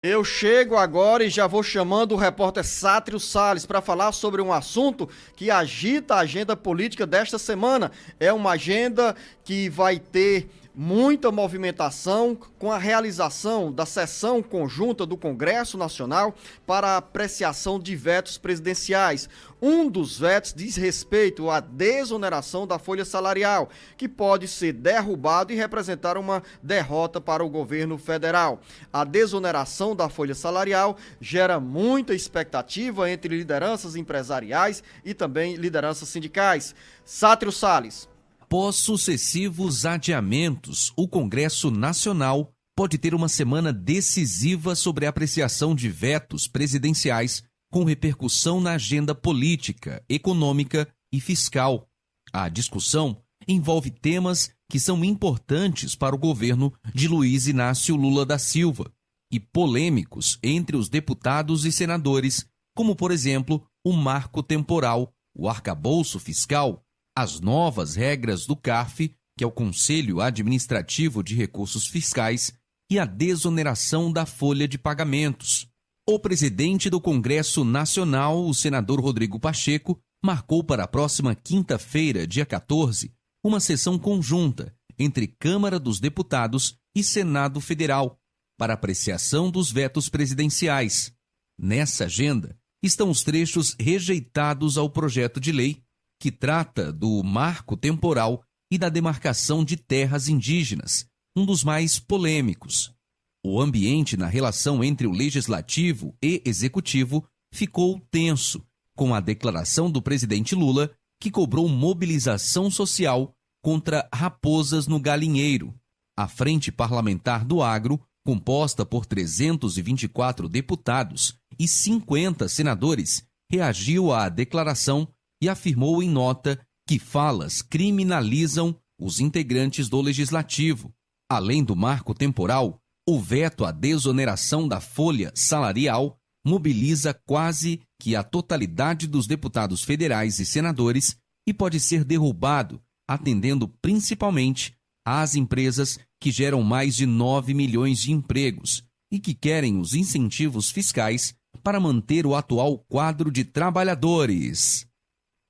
Eu chego agora e já vou chamando o repórter Sátrio Salles para falar sobre um assunto que agita a agenda política desta semana. É uma agenda que vai ter muita movimentação com a realização da sessão conjunta do Congresso Nacional para a apreciação de vetos presidenciais. Um dos vetos diz respeito à desoneração da folha salarial, que pode ser derrubado e representar uma derrota para o governo federal. A desoneração da folha salarial gera muita expectativa entre lideranças empresariais e também lideranças sindicais. Sátrio Salles. Após sucessivos adiamentos, o Congresso Nacional pode ter uma semana decisiva sobre a apreciação de vetos presidenciais com repercussão na agenda política, econômica e fiscal. A discussão envolve temas que são importantes para o governo de Luiz Inácio Lula da Silva e polêmicos entre os deputados e senadores, como, por exemplo, o marco temporal, o arcabouço fiscal, as novas regras do CARF, que é o Conselho Administrativo de Recursos Fiscais, e a desoneração da folha de pagamentos. O presidente do Congresso Nacional, o senador Rodrigo Pacheco, marcou para a próxima quinta-feira, dia 14, uma sessão conjunta entre Câmara dos Deputados e Senado Federal para apreciação dos vetos presidenciais. Nessa agenda estão os trechos rejeitados ao projeto de lei que trata do marco temporal e da demarcação de terras indígenas, um dos mais polêmicos. O ambiente na relação entre o legislativo e executivo ficou tenso, com a declaração do presidente Lula, que cobrou mobilização social contra raposas no galinheiro. A Frente Parlamentar do Agro, composta por 324 deputados e 50 senadores, reagiu à declaração e afirmou em nota que falas criminalizam os integrantes do Legislativo. Além do marco temporal, o veto à desoneração da folha salarial mobiliza quase que a totalidade dos deputados federais e senadores e pode ser derrubado, atendendo principalmente às empresas que geram mais de 9 milhões de empregos e que querem os incentivos fiscais para manter o atual quadro de trabalhadores.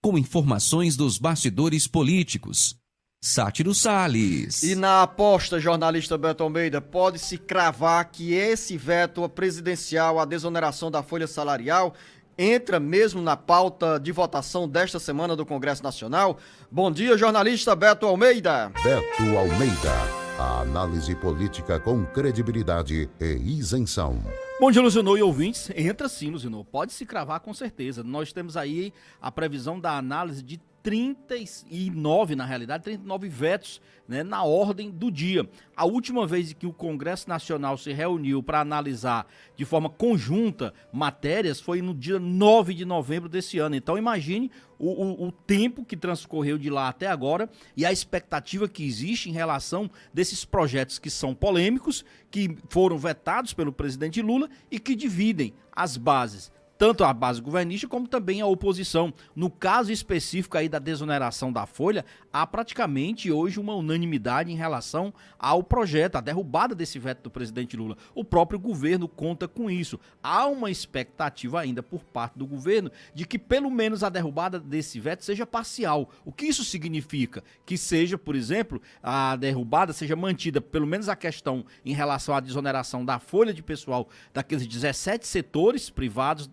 Com informações dos bastidores políticos, Sátiro Salles. E na aposta, jornalista Beto Almeida, pode-se cravar que esse veto presidencial à desoneração da folha salarial entra mesmo na pauta de votação desta semana do Congresso Nacional? Bom dia, jornalista Beto Almeida. Beto Almeida, a análise política com credibilidade e isenção. Bom dia, Luzinô e ouvintes. Entra sim, Luzinô. Pode se cravar com certeza. Nós temos aí a previsão da análise de 39, na realidade, 39 vetos, né, na ordem do dia. A última vez que o Congresso Nacional se reuniu para analisar de forma conjunta matérias foi no dia 9 de novembro desse ano. Então imagine o tempo que transcorreu de lá até agora e a expectativa que existe em relação desses projetos que são polêmicos, que foram vetados pelo presidente Lula e que dividem as bases, tanto a base governista como também a oposição. No caso específico aí da desoneração da folha, há praticamente hoje uma unanimidade em relação ao projeto, a derrubada desse veto do presidente Lula. O próprio governo conta com isso. Há uma expectativa ainda por parte do governo de que pelo menos a derrubada desse veto seja parcial. O que isso significa? Que seja, por exemplo, a derrubada seja mantida, pelo menos a questão em relação à desoneração da folha de pessoal daqueles 17 setores privados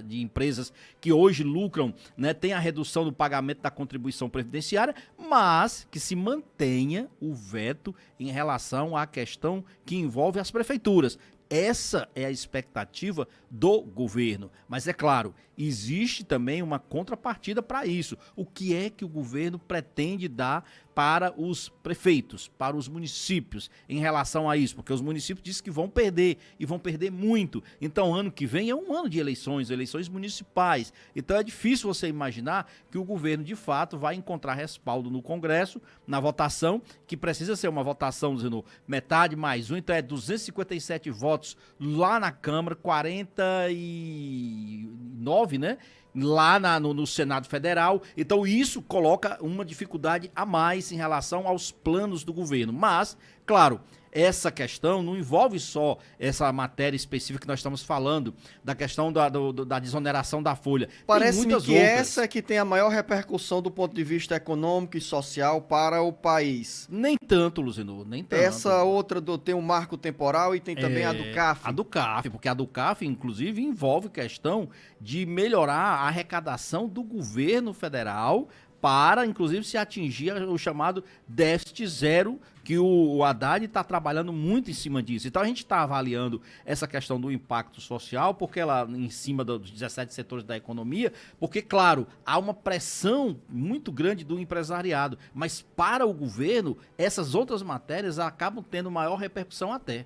de empresas que hoje lucram, né, tem a redução do pagamento da contribuição previdenciária, mas que se mantenha o veto em relação à questão que envolve as prefeituras. Essa é a expectativa do governo. Mas é claro, existe também uma contrapartida para isso. O que é que o governo pretende dar para os prefeitos, para os municípios em relação a isso? Porque os municípios dizem que vão perder e vão perder muito. Então, ano que vem é um ano de eleições municipais. Então, é difícil você imaginar que o governo, de fato, vai encontrar respaldo no Congresso, na votação, que precisa ser uma votação, dizendo metade mais um, então é 257 votos lá na Câmara, 49, né? Lá no Senado Federal. Então isso coloca uma dificuldade a mais em relação aos planos do governo. Mas, claro, essa questão não envolve só essa matéria específica que nós estamos falando, da questão da desoneração da folha. Parece-me muitas que outras. essa é que tem a maior repercussão do ponto de vista econômico e social para o país. Nem tanto, Luzinor, nem tanto. Essa outra tem um marco temporal e tem também a do CAF. A do CAF, porque a do CAF, inclusive, envolve questão de melhorar a arrecadação do governo federal para, inclusive, se atingir o chamado déficit zero, que o Haddad está trabalhando muito em cima disso. Então, a gente está avaliando essa questão do impacto social, porque ela, em cima dos 17 setores da economia, porque, claro, há uma pressão muito grande do empresariado, mas para o governo, essas outras matérias acabam tendo maior repercussão até.